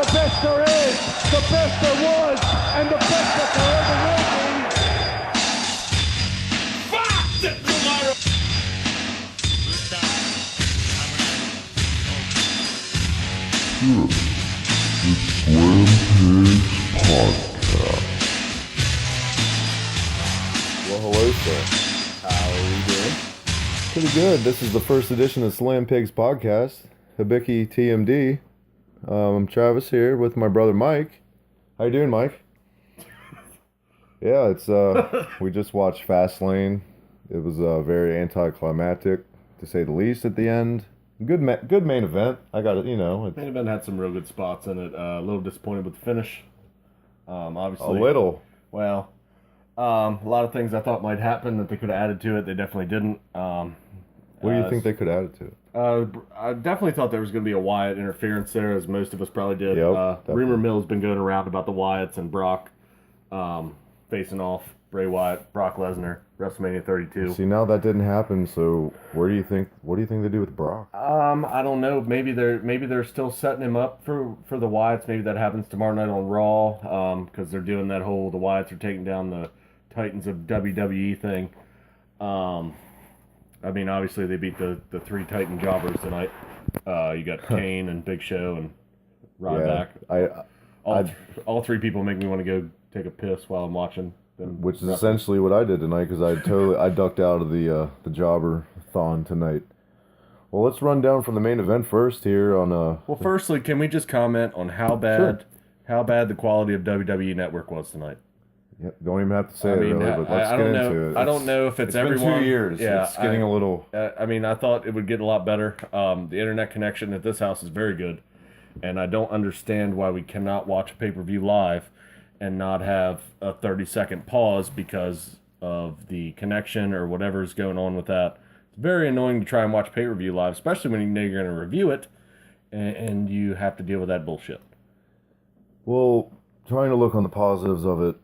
the best there is, the best there was, and the best that there ever will be. Fuck the tomorrow! Podcast. Well, hello, sir. How are we doing? Pretty good. This is the first edition of Slam Pigs Podcast. Hibiki TMD. I'm Travis here with my brother Mike. How you doing, Mike? Yeah, it's we just watched FASTLANE. It was very anticlimactic, to say the least, at the end. Good main event. I got it. Main event had some real good spots in it. A little disappointed with the finish. Obviously, a little. Well, a lot of things I thought might happen that they could have added to it. They definitely didn't. What do you think they could add it to it? I definitely thought there was going to be a Wyatt interference there, as most of us probably did. Yep, rumor mill's been going around about the Wyatts and Brock facing off Bray Wyatt, Brock Lesnar, WrestleMania 32. See, now that didn't happen. So, what do you think they do with Brock? I don't know. Maybe they're still setting him up for the Wyatts. Maybe that happens tomorrow night on Raw. Because they're doing that whole the Wyatts are taking down the Titans of WWE thing. I mean, obviously they beat the three Titan jobbers tonight. You got Kane and Big Show and Ryback. Yeah, all three people make me want to go take a piss while I'm watching them. Which is essentially what I did tonight, because I ducked out of the jobber-thon tonight. Well, let's run down from the main event first here on Well, firstly, can we just comment on how bad the quality of WWE Network was tonight? Yeah, don't even have to say it really, but let's get into it. I don't know if it's everyone. Been 2 years. Yeah, it's getting a little. I mean, I thought it would get a lot better. The internet connection at this house is very good, and I don't understand why we cannot watch a pay-per-view live and not have a 30-second pause because of the connection or whatever's going on with that. It's very annoying to try and watch pay-per-view live, especially when you know you're going to review it, and you have to deal with that bullshit. Well, trying to look on the positives of it,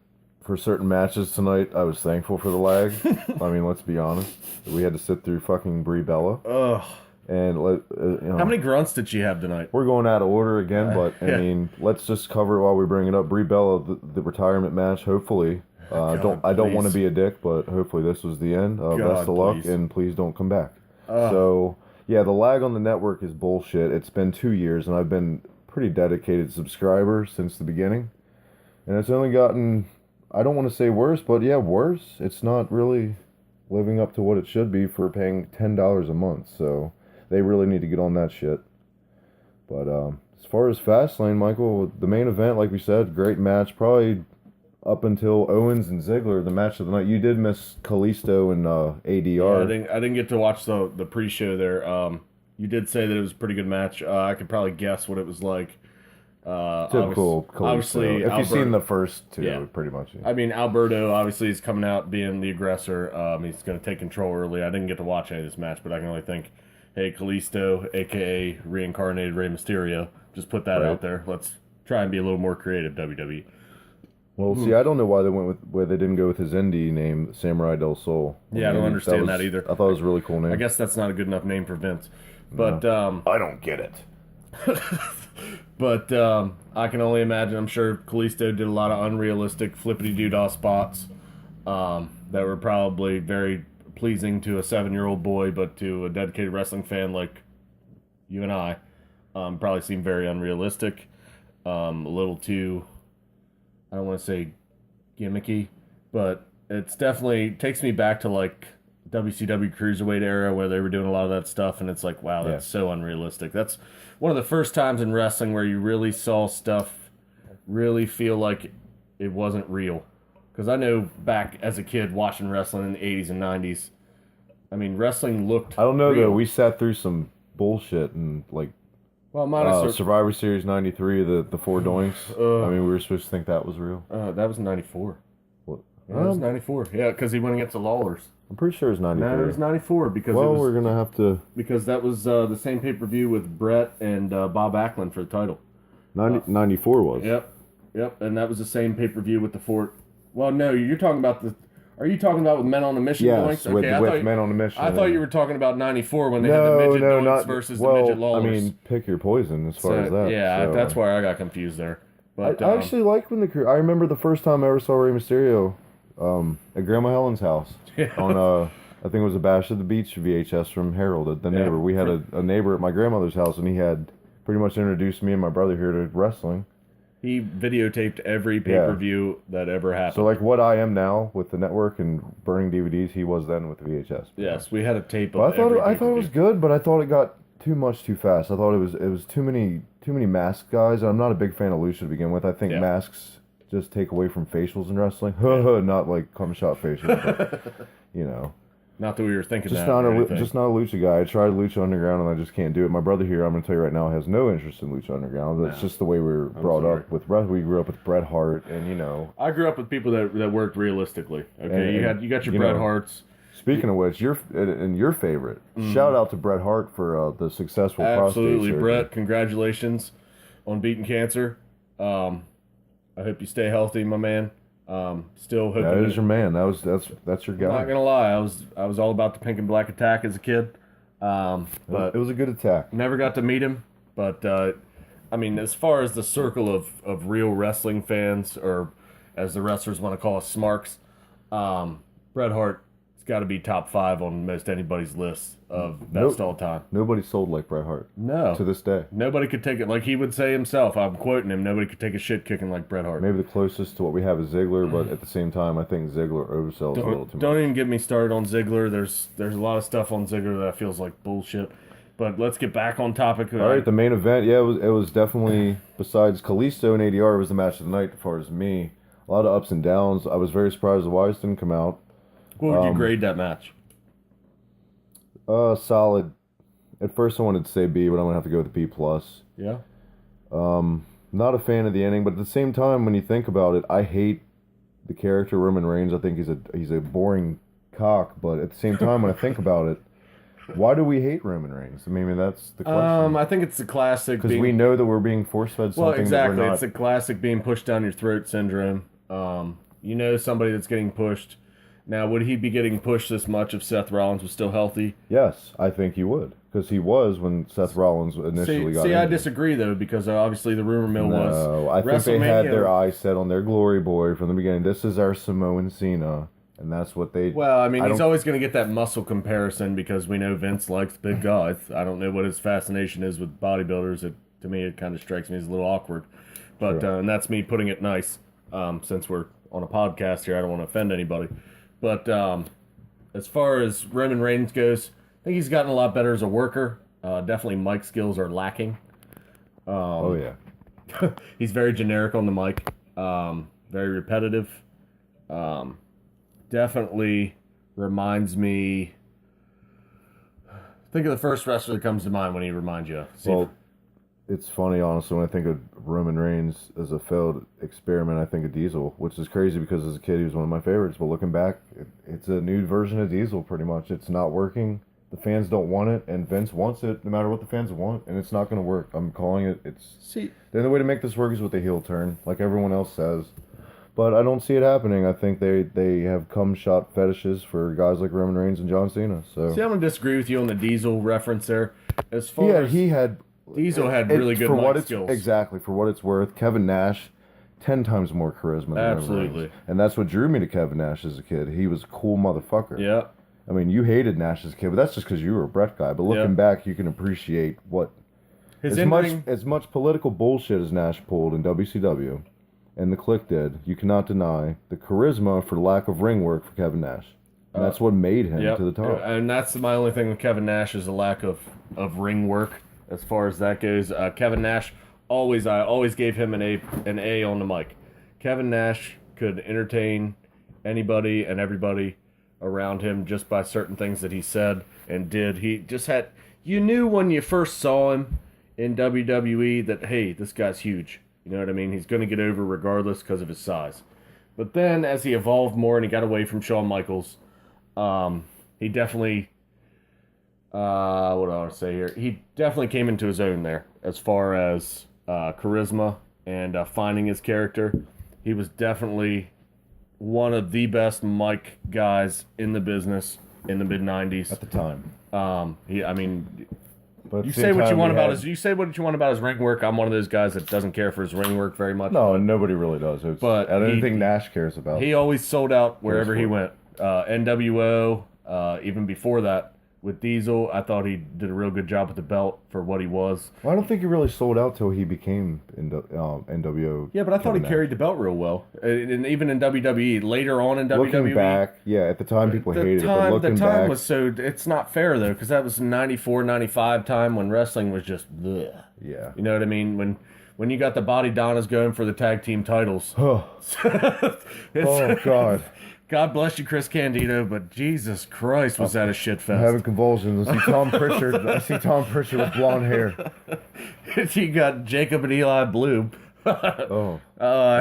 for certain matches tonight, I was thankful for the lag. I mean, let's be honest. We had to sit through fucking Brie Bella. Ugh. And how many grunts did she have tonight? We're going out of order again, but I mean, let's just cover it while we bring it up. Brie Bella, the retirement match. Hopefully, I don't want to be a dick, but hopefully this was the end. Best of luck, and please don't come back. So yeah, the lag on the network is bullshit. It's been 2 years, and I've been a pretty dedicated subscriber since the beginning, and it's only gotten, I don't want to say worse, but yeah, worse. It's not really living up to what it should be for paying $10 a month. So they really need to get on that shit. But as far as Fastlane, Michael, the main event, like we said, great match. Probably up until Owens and Ziggler, the match of the night. You did miss Kalisto and ADR. Yeah, I didn't get to watch the pre-show there. You did say that it was a pretty good match. I could probably guess what it was like. Typical Kalisto. Obviously, if you've seen the first two, yeah. Pretty much. Yeah. I mean, Alberto obviously is coming out being the aggressor. He's going to take control early. I didn't get to watch any of this match, but I can only think, hey, Kalisto, a.k.a. reincarnated Rey Mysterio, just put that out there. Let's try and be a little more creative, WWE. Well, see, I don't know why they didn't go with his indie name, Samurai del Sol. Yeah, I don't understand that either. I thought it was a really cool name. I guess that's not a good enough name for Vince. But I don't get it. But I can only imagine, I'm sure Kalisto did a lot of unrealistic flippity-doo-dah spots that were probably very pleasing to a 7-year-old boy, but to a dedicated wrestling fan like you and I, probably seemed very unrealistic. A little too, I don't want to say gimmicky, but it's definitely takes me back to like WCW Cruiserweight era where they were doing a lot of that stuff, and it's like, wow, that's so unrealistic. That's one of the first times in wrestling where you really saw stuff really feel like it wasn't real. Because I know back as a kid watching wrestling in the 80s and 90s, I mean, wrestling looked I don't know, real. though. We sat through some bullshit and, like, Survivor Series 93, the four doinks. I mean, we were supposed to think that was real. That was 94. What? Yeah, that was 94. Yeah, because he went against the Lawlers. I'm pretty sure it's 93. No, it was 94 because we're going to have to... Because that was the same pay-per-view with Brett and Bob Backlund for the title. 94 was. Yep, and that was the same pay-per-view with the Fort... Well, no, you're talking about the... Are you talking about with Men on a Mission Yes, doinks? with Okay, Men on a Mission. I thought you were talking about 94 when they had the midget doinks versus the midget lawlers. I mean, pick your poison as far as that. Yeah, so. that's where I got confused there. But I actually like when I remember the first time I ever saw Rey Mysterio at Grandma Helen's house on I think it was a Bash at the Beach VHS from Harold at the neighbor. We had a neighbor at my grandmother's house, and he had pretty much introduced me and my brother here to wrestling. He videotaped every pay-per-view that ever happened. So like what I am now with the network and burning DVDs, he was then with the VHS. Yes, we had a tape of I thought it was good, but I thought it got too much too fast. I thought it was too many masked guys. I'm not a big fan of Lucha to begin with. I think masks just take away from facials in wrestling. Not like cum shot facials, but you know. Not that we were thinking just that. Just not a Lucha guy. I tried Lucha Underground and I just can't do it. My brother here, I'm going to tell you right now, has no interest in Lucha Underground. That's just the way we were brought up with. We grew up with Bret Hart, and you know. I grew up with people that worked realistically. Okay, you got your Bret Harts. Speaking of which, your favorite. Shout out to Bret Hart for the successful prostate surgery. Absolutely, Bret. Congratulations on beating cancer. I hope you stay healthy, my man. Still hoping. That is your man. That's your guy. I'm not gonna lie, I was all about the Pink and Black Attack as a kid. But it was a good attack. Never got to meet him, but I mean, as far as the circle of real wrestling fans, or as the wrestlers want to call us, smarks, Bret Hart's got to be top 5 on most anybody's list of best all time. Nobody sold like Bret Hart. No. To this day. Nobody could take it, like he would say himself, I'm quoting him, nobody could take a shit kicking like Bret Hart. Maybe the closest to what we have is Ziggler, but at the same time, I think Ziggler oversells a little too much. Don't even get me started on Ziggler. There's a lot of stuff on Ziggler that feels like bullshit. But let's get back on topic. All right, the main event, it was definitely, besides Kalisto and ADR, it was the match of the night as far as me. A lot of ups and downs. I was very surprised the Wyatts didn't come out. What would you grade that match? Solid. At first I wanted to say B, but I'm going to have to go with B+. Yeah? Not a fan of the ending, but at the same time, when you think about it, I hate the character Roman Reigns. I think he's a boring cock, but at the same time, when I think about it, why do we hate Roman Reigns? I mean, that's the question. I think it's the classic... Because we know that we're being force-fed something that exactly. we're not... It's the classic being pushed down your throat syndrome. You know somebody that's getting pushed. Now, would he be getting pushed this much if Seth Rollins was still healthy? Yes, I think he would. Because he was when Seth Rollins initially got injured. I disagree, though, because obviously the rumor mill was... No, I think they had their eyes set on their glory boy from the beginning. This is our Samoan Cena, and that's what they... Well, I mean, he's always going to get that muscle comparison because we know Vince likes big guys. I don't know what his fascination is with bodybuilders. To me, it kind of strikes me as a little awkward. But and that's me putting it nice, since we're on a podcast here. I don't want to offend anybody. But as far as Roman Reigns goes, I think he's gotten a lot better as a worker. Definitely mic skills are lacking. Oh, yeah. He's very generic on the mic. Very repetitive. Definitely reminds me... Think of the first wrestler that comes to mind when he reminds you. It's funny, honestly, when I think of Roman Reigns as a failed experiment, I think of Diesel, which is crazy because as a kid he was one of my favorites. But looking back, it's a new version of Diesel, pretty much. It's not working. The fans don't want it, and Vince wants it no matter what the fans want, and it's not going to work. I'm calling it. The only way to make this work is with a heel turn, like everyone else says. But I don't see it happening. I think they have cum shot fetishes for guys like Roman Reigns and John Cena. So I'm going to disagree with you on the Diesel reference there. As far as Diesel had really good mic skills. Exactly, for what it's worth. Kevin Nash, 10 times more charisma than Absolutely. Reigns. And that's what drew me to Kevin Nash as a kid. He was a cool motherfucker. Yeah. I mean, you hated Nash as a kid, but that's just because you were a Bret guy. But looking back, you can appreciate what... As much political bullshit as Nash pulled in WCW, and the Clique did, you cannot deny the charisma for lack of ring work for Kevin Nash. And that's what made him to the top. And that's my only thing with Kevin Nash is the lack of ring work. As far as that goes, Kevin Nash, I always gave him an A on the mic. Kevin Nash could entertain anybody and everybody around him just by certain things that he said and did. He just had, you knew when you first saw him in WWE that, hey, this guy's huge. You know what I mean? He's going to get over regardless because of his size. But then as he evolved more and he got away from Shawn Michaels, he definitely... what do I want to say here? He definitely came into his own there as far as charisma and finding his character. He was definitely one of the best mic guys in the business in the mid '90s at the time. I mean, But you say what you want about his ring work. I'm one of those guys that doesn't care for his ring work very much. No, and nobody really does. But I don't think Nash cares about. He always sold out wherever he went. NWO, even before that with Diesel, I thought he did a real good job with the belt for what he was. Well, I don't think he really sold out till he became NWO. Yeah, but I thought he carried the belt real well, and even in WWE later on in WWE. Looking back, yeah, at the time people hated it. But looking the time back, was so. It's not fair though, because that was 94, 95 time when wrestling was just bleh. Yeah, you know what I mean when you got the Body Donnas going for the tag team titles. Oh God. God bless you, Chris Candido, but Jesus Christ, was that a shit fest? I'm having convulsions. I see Tom Pritchard. With blonde hair. You got Jacob and Eli Bloom. I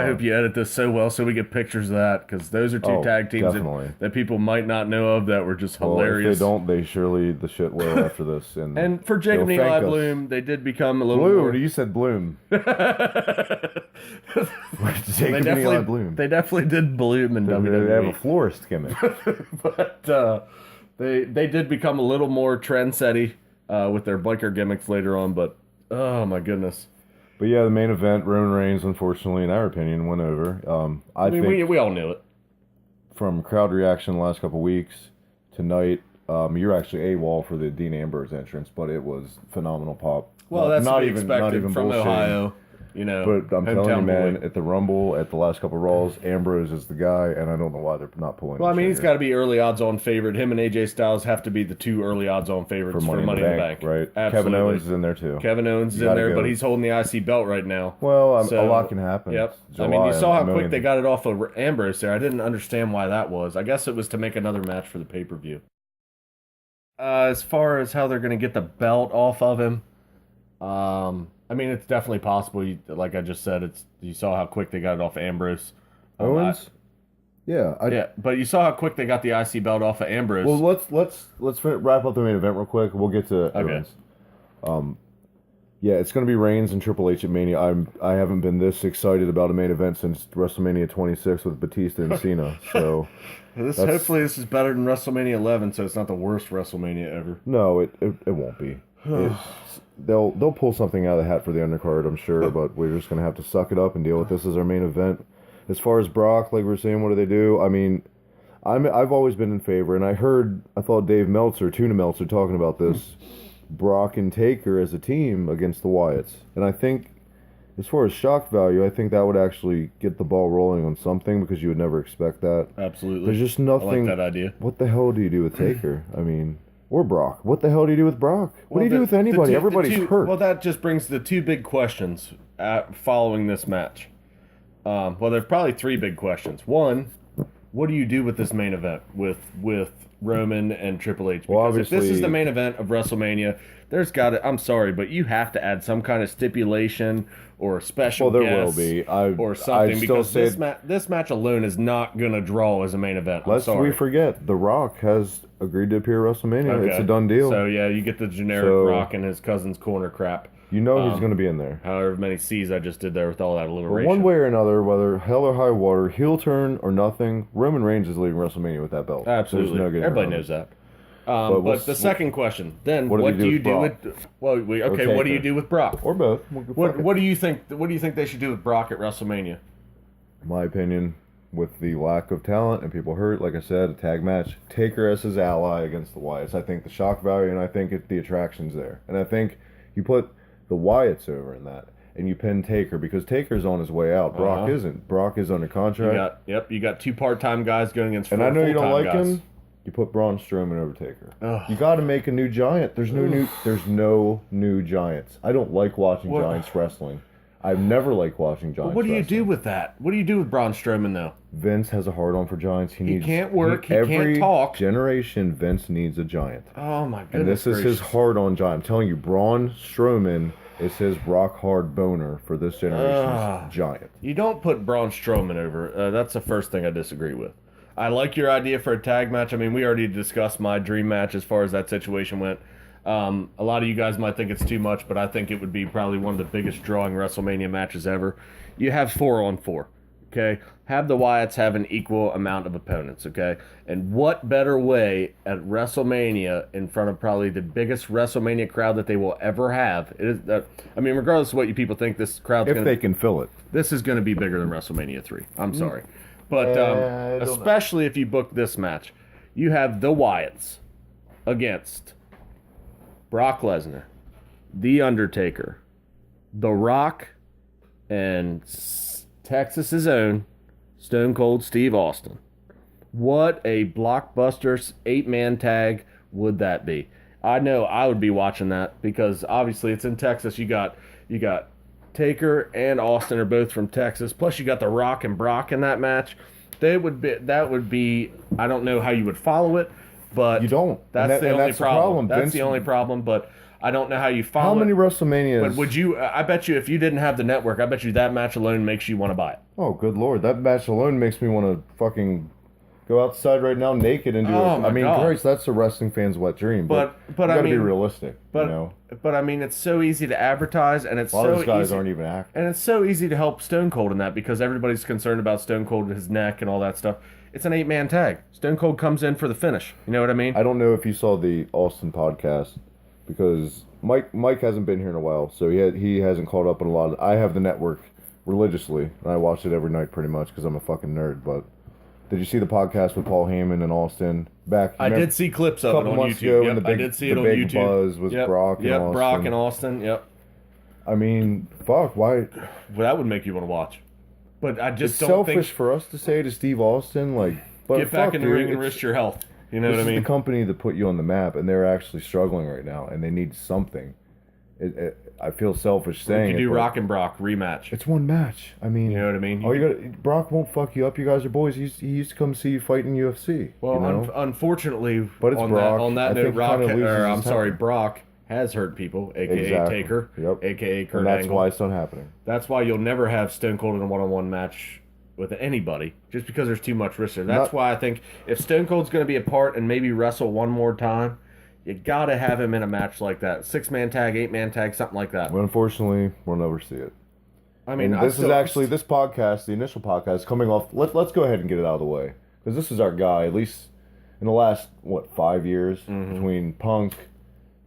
hope you edit this so well so we get pictures of that, because those are two tag teams that people might not know of that were just hilarious. If they don't, they surely the shit will after this. And for Jacob and Eli Bloom, they did become a little more... You said Bloom. They definitely did bloom in WWE. They have a florist gimmick. But they did become a little more trendsetty with their biker gimmicks later on, but oh my goodness. But yeah, the main event, Roman Reigns, unfortunately, in our opinion, went over. I think we all knew it. From crowd reaction the last couple weeks, tonight, you're actually AWOL for the Dean Ambrose entrance, but it was phenomenal pop. Well, that's not even from Ohio. You know, but I'm telling you, man, at the Rumble, at the last couple of Raws, Ambrose is the guy, and I don't know why they're not pulling. Well, I mean, he's got to be early odds-on favorite. Him and AJ Styles have to be the two early odds-on favorites for Money in the Bank. Right? Absolutely. Kevin Owens is in there too. Kevin Owens is in there, but he's holding the IC belt right now. Well, a lot can happen. Yep. I mean, you saw how quick they got it off of Ambrose there. I didn't understand why that was. I guess it was to make another match for the pay-per-view. As far as how they're going to get the belt off of him, I mean, it's definitely possible. Like I just said, you saw how quick they got it off of Ambrose. Owens? Yeah, but you saw how quick they got the IC belt off of Ambrose. Well, let's wrap up the main event real quick. We'll get to Owens. Yeah, it's going to be Reigns and Triple H at Mania. I haven't been this excited about a main event since WrestleMania 26 with Batista and Cena. So hopefully this is better than WrestleMania 11, so it's not the worst WrestleMania ever. No, it won't be. They'll pull something out of the hat for the undercard, I'm sure, but we're just going to have to suck it up and deal with this as our main event. As far as Brock, like we're saying, what do they do? I mean, I've always been in favor, and I thought Dave Meltzer, Tuna Meltzer, talking about this, Brock and Taker as a team against the Wyatts. And I think, as far as shock value, I think that would actually get the ball rolling on something, because you would never expect that. Absolutely. There's just nothing. I like that idea. What the hell do you do with Taker? I mean... Or Brock. What the hell do you do with Brock? What do you do with anybody? Everybody's hurt. Well, that just brings the two big questions following this match. Well, there's probably three big questions. One, what do you do with this main event with Roman and Triple H? Because if this is the main event of WrestleMania, there's got to... I'm sorry, but you have to add some kind of stipulation or a special guest. Well, there will be. Or something, because this match alone is not going to draw as a main event. Lest we forget, The Rock has agreed to appear at WrestleMania. Okay. It's a done deal. So, yeah, you get the generic Rock and his cousin's corner crap. You know he's going to be in there. However many C's I just did there with all that alliteration. One way or another, whether hell or high water, heel turn or nothing, Roman Reigns is leaving WrestleMania with that belt. Absolutely. Everybody knows that. But the second question, then, what do you do with... Well, what do you do with Brock? Or both. What do you think? What do you think they should do with Brock at WrestleMania? My opinion, with the lack of talent and people hurt, like I said, a tag match, Taker as his ally against the Wyatts. I think the shock value, and I think the attraction's there. And I think you put the Wyatts over in that, and you pin Taker, because Taker's on his way out. Brock isn't. Brock is under contract. You got two part-time guys going against four full-time guys. And I know you don't like guys. him. You put Braun Strowman over Taker. Ugh. You got to make a new giant. There's no new giants. I don't like watching giants wrestling. I've never liked watching giants. What do you do with that? What do you do with Braun Strowman, though? Vince has a hard on for giants. He can't work. He can't talk. Every generation, Vince needs a giant. Oh my goodness! And this is his hard on giant. I'm telling you, Braun Strowman is his rock hard boner for this generation's giant. You don't put Braun Strowman over. That's the first thing I disagree with. I like your idea for a tag match. I mean, we already discussed my dream match as far as that situation went. A lot of you guys might think it's too much, but I think it would be probably one of the biggest drawing WrestleMania matches ever. You have 4-on-4. Okay, have the Wyatts have an equal amount of opponents. Okay, and what better way at WrestleMania in front of probably the biggest WrestleMania crowd that they will ever have? It is that, I mean, regardless of what you people think, this crowd's If they can fill it. This is going to be bigger than WrestleMania 3. I'm sorry, but especially if you book this match, you have the Wyatts against Brock Lesnar, The Undertaker, The Rock, and Texas's own Stone Cold Steve Austin. What a blockbuster 8-man tag would that be? I know I would be watching that because obviously it's in Texas. You got Taker and Austin are both from Texas. Plus you got The Rock and Brock in that match. That would be I don't know how you would follow it, but you don't. That's the only problem. That's the only problem, but I don't know how you follow it. How many WrestleManias? But would you? I bet you if you didn't have the network, I bet you that match alone makes you want to buy it. Oh, good Lord. That match alone makes me want to fucking go outside right now naked and do it. I mean, Christ, that's a wrestling fan's wet dream. But you gotta be realistic. But I mean, it's so easy to advertise, and it's a lot so of those guys easy, aren't even acting. and it's so easy to help Stone Cold in that because everybody's concerned about Stone Cold and his neck and all that stuff. It's an 8-man tag. Stone Cold comes in for the finish. You know what I mean? I don't know if you saw the Austin podcast because Mike hasn't been here in a while, so he hasn't caught up on a lot. I have the network religiously, and I watch it every night pretty much because I'm a fucking nerd. But did you see the podcast with Paul Heyman and Austin back? I did see clips of it on YouTube. Yep, I did see it on YouTube. The big buzz was Brock and Austin. Brock and Austin. Yep. I mean, fuck, why? Well, that would make you want to watch. But I just don't think... It's selfish for us to say to Steve Austin, like, but get back in the ring and risk your health. You know what I mean? This is the company that put you on the map, and they're actually struggling right now, and they need something. I feel selfish saying it. You do Rock and Brock rematch. It's one match. I mean, you know what I mean? Brock won't fuck you up. You guys are boys. He used to come see you fight in UFC. Well, you know? Unfortunately, but it's Brock. On that note, Brock has hurt people, aka Taker, aka Kurt Angle. And that's why it's not happening. That's why you'll never have Stone Cold in a one-on-one match with anybody, just because there's too much risk there. That's why I think if Stone Cold's going to be a part and maybe wrestle one more time, you got to have him in a match like that. 6-man tag, 8-man tag, something like that. Well, unfortunately, we'll never see it. I mean, this podcast, the initial podcast, coming off. Let's go ahead and get it out of the way because this is our guy. At least in the last 5 years between Punk,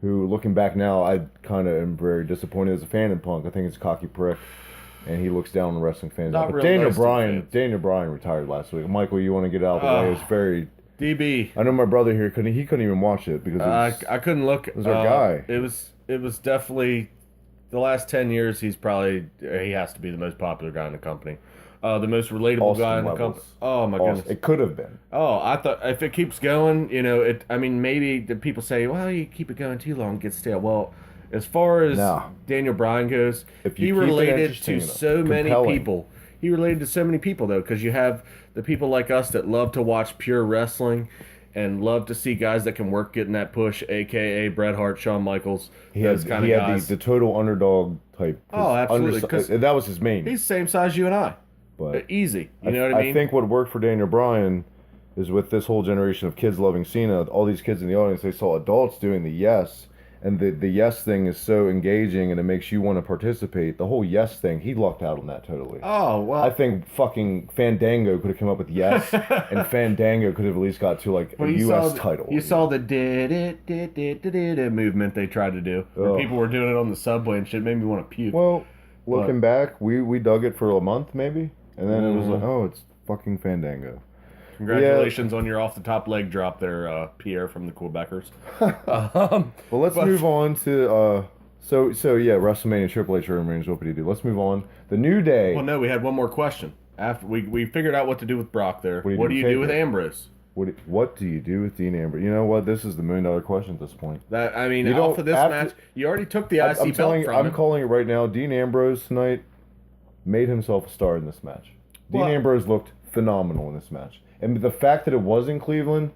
who looking back now, I kind of am very disappointed as a fan of Punk. I think it's a cocky prick, and he looks down on wrestling fans. But Daniel Bryan retired last week. Michael, you want to get out of the way? It's very. DB. I know my brother here couldn't even watch it because I couldn't look. It was our guy. It was definitely the last 10 years. He has to be the most popular guy in the company, the most relatable guy in the company. Oh my goodness, it could have been. Oh, I thought if it keeps going, I mean, maybe the people say, well, you keep it going too long, it gets stale. Well, as far as Daniel Bryan goes, he related to so many people. He related to so many people, though, because you have the people like us that love to watch pure wrestling and love to see guys that can work getting that push, a.k.a. Bret Hart, Shawn Michaels, those kind of guys. The total underdog type. Oh, absolutely. That was his main. He's the same size you and I. But easy. You know what I mean? I think what worked for Daniel Bryan is with this whole generation of kids loving Cena, all these kids in the audience, they saw adults doing the yes. And the yes thing is so engaging and it makes you want to participate. The whole yes thing, he lucked out on that totally. Oh, well. I think fucking Fandango could have come up with yes, and Fandango could have at least got to like a U.S. title. You saw the movement they tried to do. Where people were doing it on the subway and shit. Made me want to puke. Well, looking back, we dug it for a month maybe. And then it was like, oh, it's fucking Fandango. Congratulations on your off-the-top leg drop there, Pierre from the Quebecers. Well, let's move on to... So WrestleMania, Triple H, Roman Reigns, what did he do? Let's move on. The New Day... Well, no, we had one more question. After we figured out what to do with Brock there. What do you do with Ambrose? What do you do with Dean Ambrose? You know what? This is the $1 million question at this point. Off of this match, you already took the IC belt from him. I'm calling it right now. Dean Ambrose tonight made himself a star in this match. Dean Ambrose looked phenomenal in this match. And the fact that it was in Cleveland,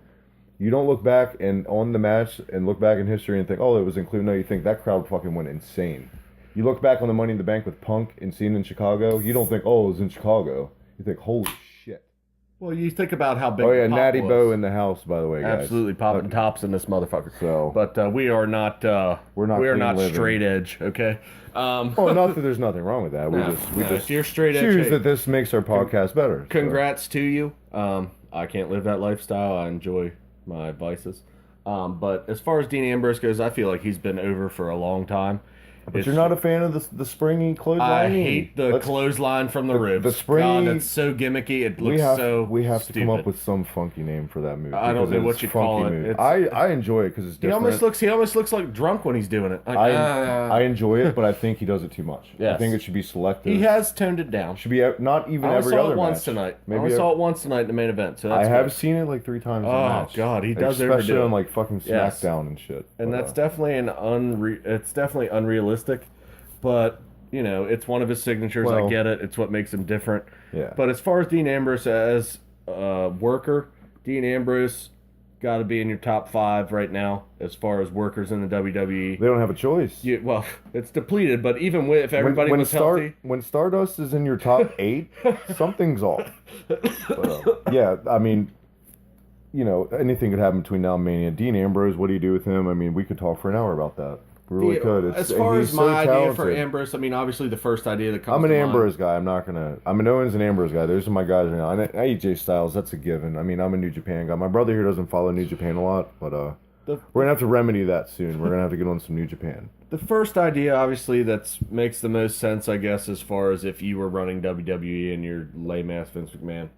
you don't look back on the match and look back in history and think, oh, it was in Cleveland. No, you think that crowd fucking went insane. You look back on the Money in the Bank with Punk and Cena in Chicago, you don't think, oh, it was in Chicago. You think, holy shit. Well, you think about how big. Oh yeah, Pop Natty was. Bo in the house, by the way, guys. Absolutely popping tops in this motherfucker. So, but we are not. We are not straight edge. Okay. Well, not that there's nothing wrong with that. We just you're straight edge. Choose that this makes our podcast better. Congrats to you. I can't live that lifestyle. I enjoy my vices. But as far as Dean Ambrose goes, I feel like he's been over for a long time. But you're not a fan of the springy clothesline? I hate the clothesline from the ribs. The springy... God, it's so gimmicky. It looks We have stupid. to come up with some funky name for that move. I don't know what you call it. I enjoy it because it's different. He almost looks like drunk when he's doing it. Like, I enjoy it, but I think he does it too much. Yes. I think it should be selective. He has toned it down. Should be not even every other match. I saw it once tonight in the main event. So I have seen it like 3 times in the match. Oh God, he does especially overdo it. on like fucking SmackDown and shit. And that's definitely it's definitely unrealistic. But, it's one of his signatures. I get it. It's what makes him different. Yeah. But as far as Dean Ambrose as a worker, Dean Ambrose got to be in your top 5 right now as far as workers in the WWE. They don't have a choice. Well, it's depleted, but even if everybody was healthy... When Stardust is in your top 8, something's off. But, yeah, I mean, anything could happen between now and Mania. Dean Ambrose, what do you do with him? I mean, we could talk for an hour about that. We really could. As far as my idea for Ambrose, I mean, obviously the first idea that comes to mind... I'm an Ambrose guy. I'm an Owens and Ambrose guy. Those are my guys right now. And AJ Styles, that's a given. I mean, I'm a New Japan guy. My brother here doesn't follow New Japan a lot, but we're going to have to remedy that soon. We're going to have to get on some New Japan. The first idea, obviously, that makes the most sense, I guess, as far as if you were running WWE and you're lame-ass Vince McMahon,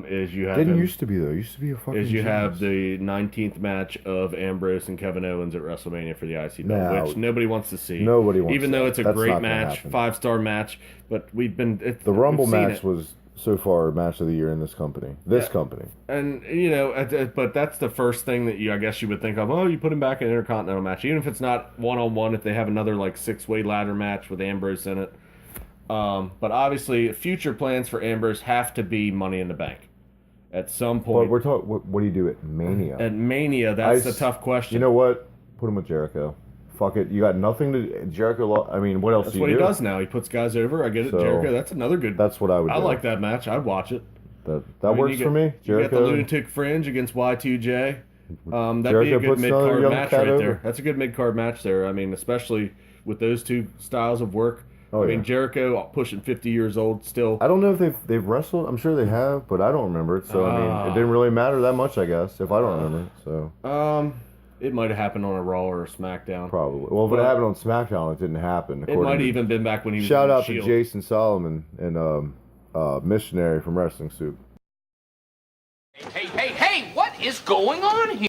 is you have... Didn't used to be, though. It used to be a fucking... Is you have the 19th match of Ambrose and Kevin Owens at WrestleMania for the IC belt, which nobody wants to see. Nobody wants Even to. though it's a great match, 5-star match, but we've been... The Rumble match was so far match of the year in this company. Company. And, but that's the first thing that I guess you would think of, you put him back in an Intercontinental match. Even if it's not one-on-one, if they have another, 6-way ladder match with Ambrose in it. But obviously, future plans for Ambrose have to be Money in the Bank. At some point. But we're talking. What do you do at Mania? At Mania, that's the tough question. You know what? Put him with Jericho. Fuck it. You got nothing to Jericho. I mean, what else do you do? That's what he does now. He puts guys over. I get it. Jericho. That's another good. That's what I would do. I like that match. I'd watch it. That works for me. Jericho. You got the Lunatic Fringe against Y2J. That'd Jericho be a good mid-card match right over. there. That's a good mid-card match there. I mean, especially with those two styles of work. Oh, I mean, Jericho pushing 50 years old still. I don't know if they've wrestled. I'm sure they have, but I don't remember it. So I mean, it didn't really matter that much, I guess, if I don't remember. So it might have happened on a Raw or a SmackDown. Probably. Well, if it happened on SmackDown, it didn't happen. It might have even been back when he was. Shout out to Jason Solomon and Missionary from Wrestling Soup. Hey! What is going on here?